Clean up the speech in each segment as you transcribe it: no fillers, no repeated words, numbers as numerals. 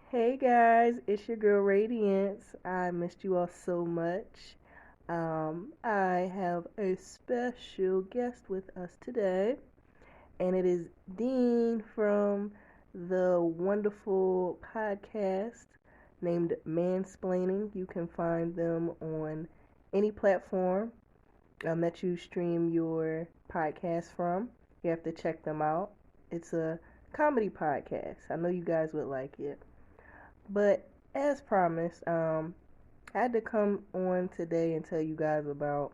Hey guys, it's your girl Radiance. I missed you all so much. I have a special guest with us today, and it is Dean from the wonderful podcast named Mansplaining. You can find them on any platform that you stream your podcast from. You have to check them out. It's a comedy podcast. I know you guys would like it. But as promised, I had to come on today and tell you guys about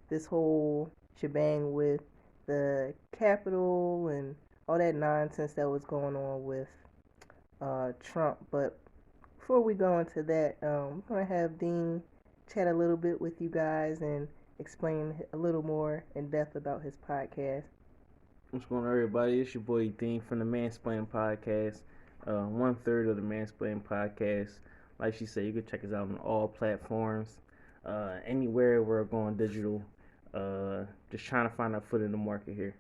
this whole shebang with the Capitol and all that nonsense that was going on with Trump. But before we go into that, I'm going to have Dean chat a little bit with you guys and explain a little more in depth about his podcast. What's going on, everybody? It's your boy Dean from the Mansplaining podcast. One third of the Mansplaining podcast. Like she said, you can check us out on all platforms. Anywhere we're going digital. Just trying to find our foot in the market here.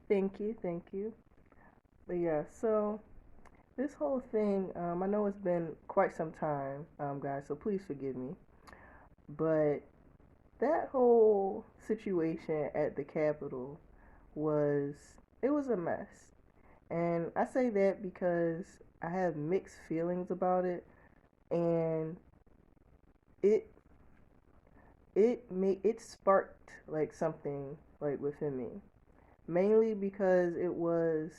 Thank you. But yeah, so this whole thing, I know it's been quite some time, guys, so please forgive me. But that whole situation at the Capitol was it was a mess. And I say that because I have mixed feelings about it, and it it sparked like something like within me. Mainly because it was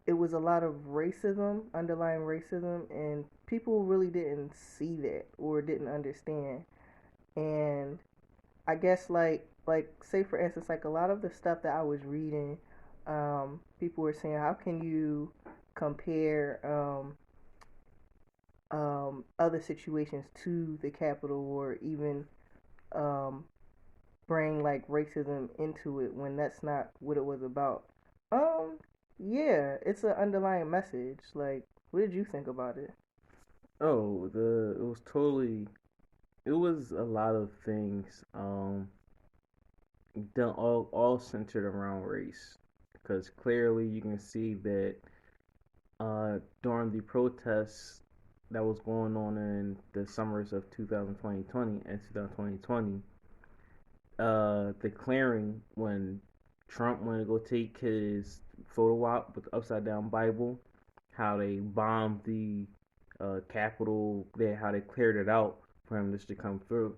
a lot of racism, underlying racism, and people really didn't see that or didn't understand. And I guess like say for instance, like a lot of the stuff that I was reading, people were saying, how can you compare other situations to the Capitol, or even um, bring like racism into it when that's not what it was about. Um, yeah, it's an underlying message. Like, what did you think about it? Oh, it was totally. It was a lot of things. Done all centered around race, because clearly you can see that during the protests that was going on in the summers of 2020 and 2020, the clearing when Trump wanted to go take his photo op with the upside down Bible, how they bombed the Capitol, how they cleared it out for him just to come through.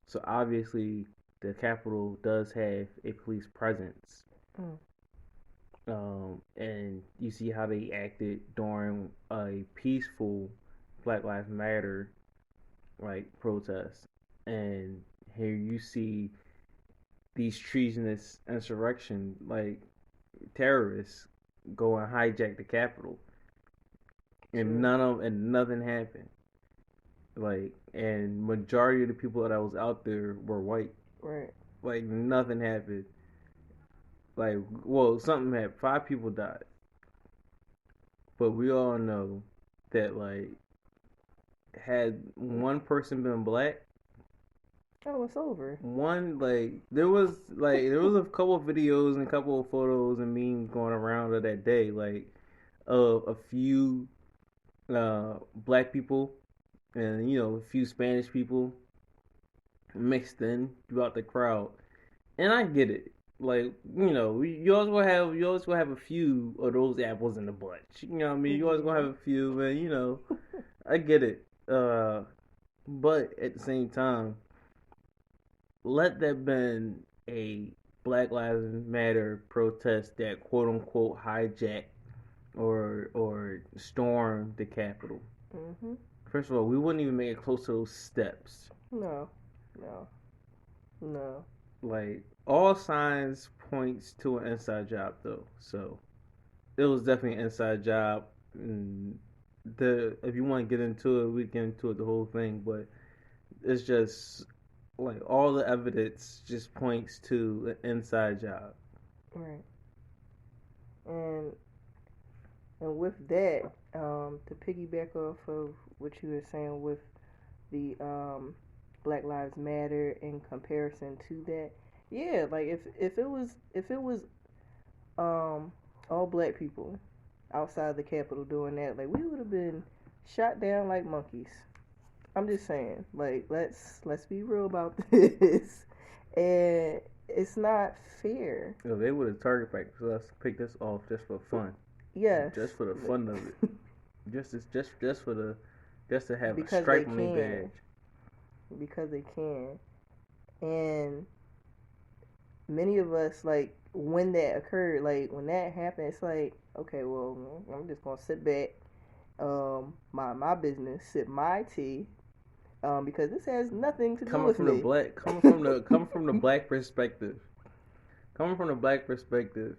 So obviously, the Capitol does have a police presence, Mm, and you see how they acted during a peaceful Black Lives Matter like protest, and here you see these treasonous insurrection like terrorists go and hijack the Capitol, and true. nothing happened. Like, and majority of the people that was out there were white. Right. Like, nothing happened. Like, well, something happened. 5 people died, but we all know that like had one person been black, Oh, it's over. one there was a couple of videos and a couple of photos and memes going around of that day, like of a few black people and a few Spanish people mixed in throughout the crowd. And I get it. Like, you always gonna have a few of those apples in the bunch. You know what I mean? You always gonna Yeah. have a few, and I get it. But at the same time, let that been a Black Lives Matter protest that quote unquote hijacked or stormed the Capitol. Mhm. First of all, we wouldn't even make it close to those steps. No. No. No. Like, all signs points to an inside job though. So it was definitely an inside job. And the if you want to get into it, we get into it the whole thing. But it's just like all the evidence just points to an inside job. Right. And with that, to piggyback off of what you were saying with the Black Lives Matter in comparison to that, yeah, like if it was um all black people, outside the Capitol doing that, like we would have been shot down like monkeys. I'm just saying, like let's be real about this, and it's not fair. You know, they would have target practice us, picked us off just for fun, Yes, just for the fun of it, just for the just to have a because they stripe on their can, badge. because they can, and many of us like when that occurred, like when that happened, it's like okay, well I'm just gonna sit back, mind my business, sip my tea, because this has nothing to do Coming with from the me. black, coming from the black perspective, coming from the black perspective,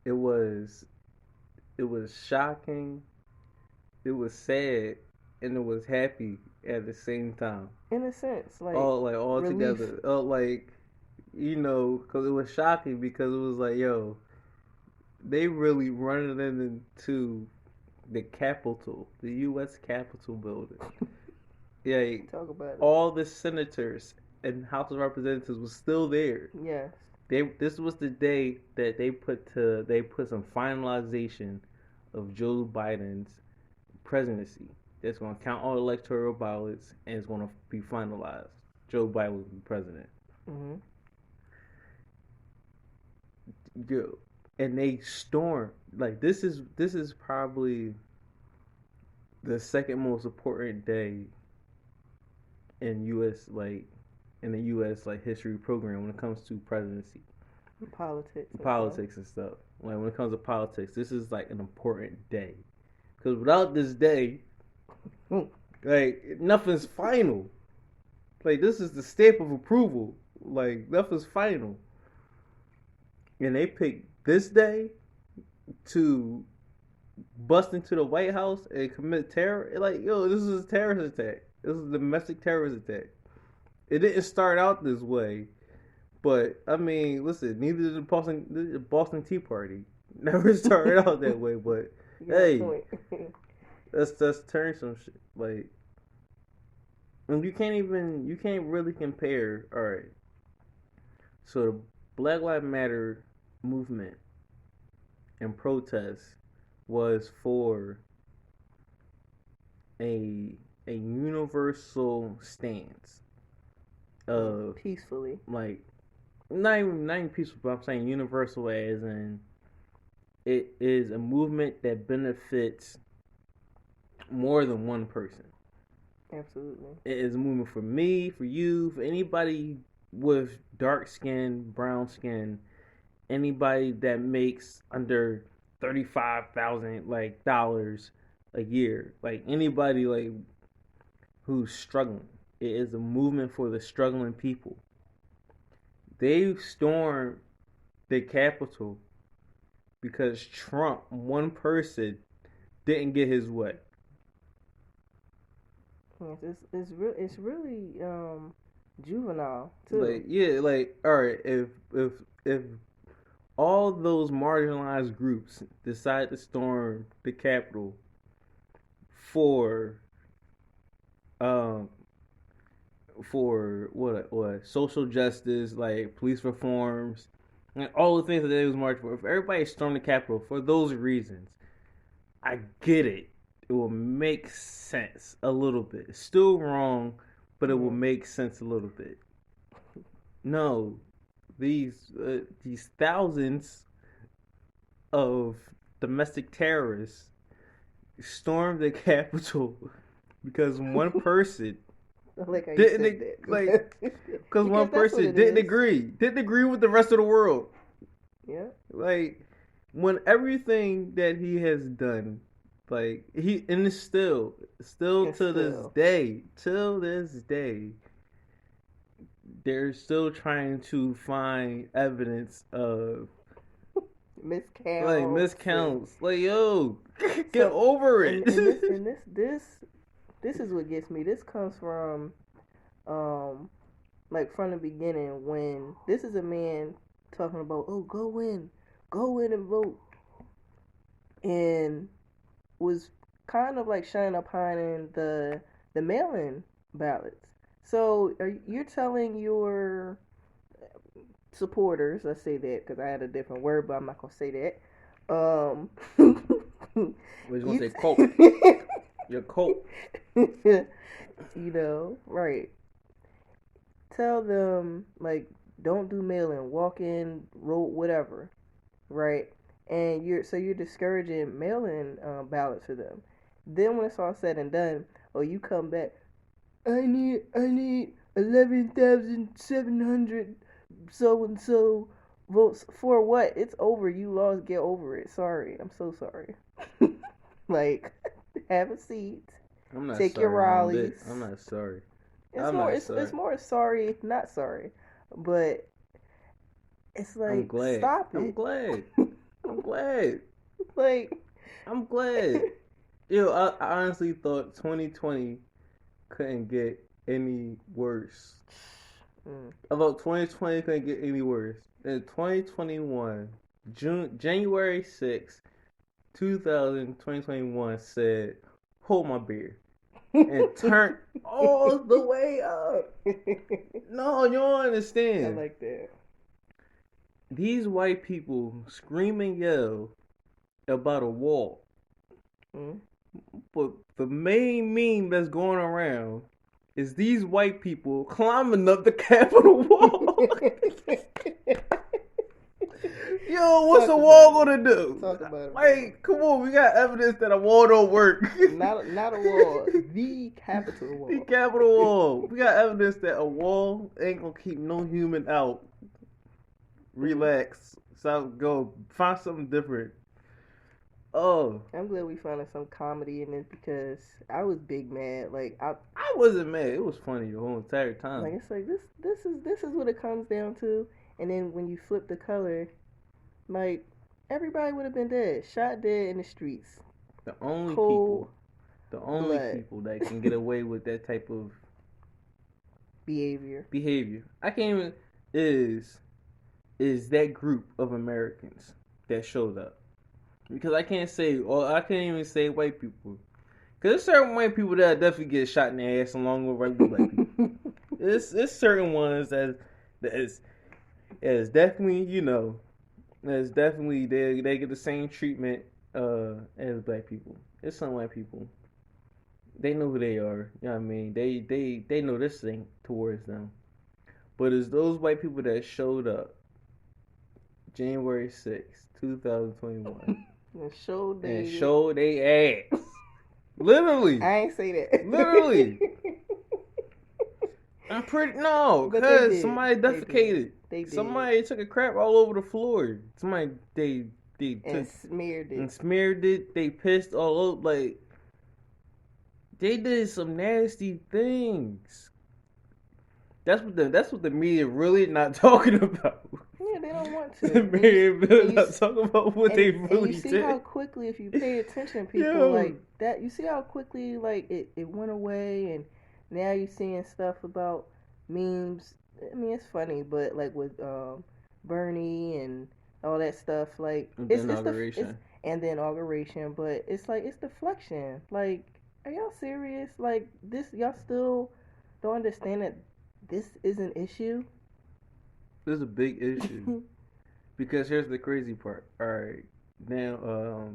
it was it was shocking, it was sad, and it was happy at the same time. In a sense, like All relief. together. Because it was shocking because it was like, yo, they really running into the Capitol, the U.S. Capitol building. Yeah, Talk about it. all the senators and House of Representatives was still there. Yes. This was the day that they put some finalization of Joe Biden's presidency. It's going to count all electoral ballots and it's going to be finalized. Joe Biden will be president. Mm-hmm. Yo, and they storm like this is probably the second most important day in U.S. like in the U.S. like history program when it comes to presidency, politics and stuff. Like when it comes to politics, this is like an important day because without this day, like nothing's final. Like this is the stamp of approval. Like nothing's final, and they picked this day to bust into the White House and commit terror. Like, yo, this is a terrorist attack. This is a domestic terrorist attack. It didn't start out this way, but I mean, listen, neither did the Boston Tea Party. Never started out that way, but hey, let's turn some shit. Like, and you can't really compare. All right, so the Black Lives Matter movement and protest was for a universal stance of peacefully, like not even peaceful, but I'm saying universal as in it is a movement that benefits more than one person. Absolutely. It is a movement for me, for you, for anybody with dark skin, brown skin, anybody that makes under $35,000 like dollars a year, like anybody like who's struggling. It is a movement for the struggling people. They stormed the Capitol because Trump, one person, didn't get his way. Yes, it's really juvenile too. Like yeah, like all right, if all those marginalized groups decide to storm the Capitol for um for what social justice, like police reforms, and all the things that they was marching for. If everybody stormed the Capitol for those reasons, I get it. It will make sense a little bit. It's still wrong, but it will make sense a little bit. No, these thousands of domestic terrorists stormed the Capitol because one person like how didn't you said that. like because one person didn't agree with the rest of the world. Yeah. Like when everything that he has done, like he and it's still till this day, they're still trying to find evidence of miscounts. Like yo, get over it. And this is what gets me. This comes from like from the beginning when this is a man talking about, oh, go in and vote, and was kind of like shining upon in the mail-in ballots. So you're telling your supporters, let's say that because I had a different word, but I'm not gonna say that. We're just gonna say coat. Your coat. Right. Tell them like don't do mail-in, walk in, roll, whatever, right? And you're discouraging mail-in ballots for them. Then when it's all said and done, you come back. I need 11,700 so and so votes for what? It's over. You lost. Get over it. Sorry. I'm so sorry. Like, have a seat. I'm not Take your sorry, Mom. rallies. I'm not sorry. It's I'm more. not It's sorry. it's more sorry, not sorry, but it's I'm like glad. stop it. I'm glad. I'm glad. Like I'm glad. Yo, I honestly thought 2020 couldn't get any worse. I thought 2020 couldn't get any worse. In 2021, January 6th, 2021 said, hold my beer. And turned all the way up. No, you don't understand. I like that. These white people scream and yell about a wall. But the main meme that's going around is these white people climbing up the Capitol wall. Yo, what's a wall gonna do? Talk about it. Like, come on, we got evidence that a wall don't work. Not a wall, the Capitol wall. The Capitol wall. We got evidence that a wall ain't gonna keep no human out. Relax. So go find something different. Oh, I'm glad we found some comedy in it because I was big mad. Like I wasn't mad. It was funny the whole entire time. Like it's like this is what it comes down to. And then when you flip the color, like everybody would have been dead, shot dead in the streets. The only Cold people that can get away with that type of behavior. I can't even is that group of Americans that showed up. Because I can't even say white people. Because there's certain white people that definitely get shot in the ass along with white people. It's certain ones as definitely, as definitely they get the same treatment as black people. It's some white people. They know who they are. You know what I mean? They know this thing towards them. But it's those white people that showed up January 6th, 2021. And showed they ass. Literally. I ain't say that. Literally. I'm pretty because somebody defecated. They did. Somebody took a crap all over the floor. Somebody they smeared it. They pissed all over. Like they did some nasty things. That's what the media really not talking about. Yeah, they don't want to. The media really not talking about what they really did. You see how quickly, if you pay attention, people like that. You see how quickly like it went away, and now you're seeing stuff about memes. I mean, it's funny, but like with Bernie and all that stuff, like it's the inauguration, but it's like it's deflection. Like, are y'all serious? Like this, y'all still don't understand that this is an issue. This is a big issue because here's the crazy part. All right, now,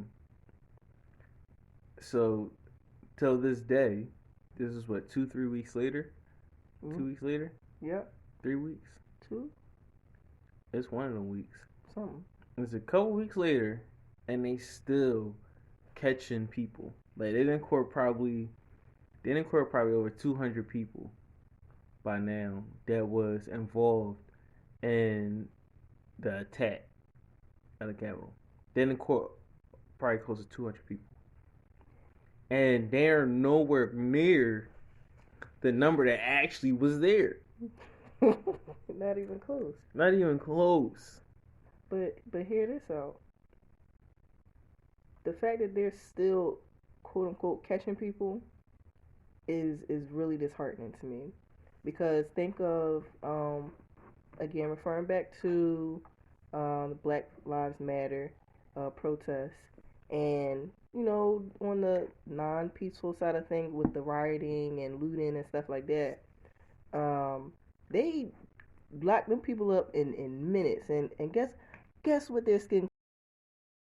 so till this day, this is what 2-3 weeks later. 2 weeks later. Yep. 3 weeks. 2. It's one of them weeks. Something. It's a couple weeks later, and they still catching people. Like they didn't court probably over 200 people by now that was involved in the attack at the Capitol. They didn't court probably close to 200 people, and they're nowhere near the number that actually was there. Not even close. Not even close. But hear this out. The fact that they're still quote unquote catching people is really disheartening to me. Because think of again referring back to the Black Lives Matter protests, and on the non-peaceful side of things with the rioting and looting and stuff like that, they locked them people up in minutes, and guess what their skin